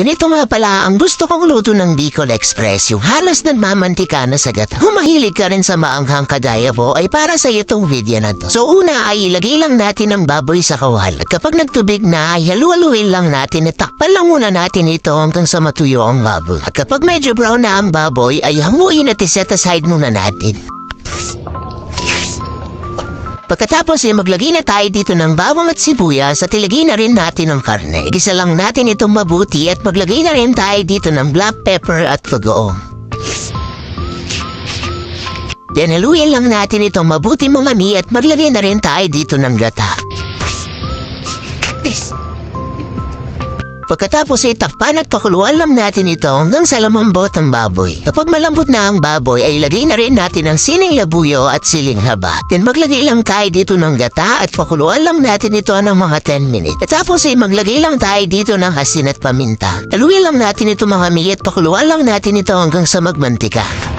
Ganito nga pala ang gusto kong luto ng Bicol Express, yung halos nagmamantika na sagat. Kung mahilig ka rin sa maanghang kagaya po, ay para sa itong video na to. So una ay ilagay lang natin ang baboy sa kawal. At kapag nagtubig na, ay halu-haluin lang natin at takpan lang muna natin ito hanggang sa matuyo ang baboy. At kapag medyo brown na ang baboy, ay hanguin at iset aside muna natin. Pagkatapos ay maglagay na tayo dito ng bawang at sibuyas at ilagay na rin natin ang karne. Igisa lang natin itong mabuti at maglagay na rin tayo dito ng black pepper at bagoong. Then haluin lang natin itong mabuti mamami at maglagay na rin tayo dito ng gata. Pagkatapos ay takpan at pakuluan lang natin ito hanggang sa lumambot ang baboy. Kapag malambot na ang baboy ay ilagay na rin natin ang sining labuyo at siling haba. Then maglagay lang tayo dito ng gata at pakuluan lang natin ito ng mga 10 minutes. At tapos ay maglagay lang tayo dito ng asin at paminta. Haluin lang natin ito mga mi at pakuluan lang natin ito hanggang sa magmantika.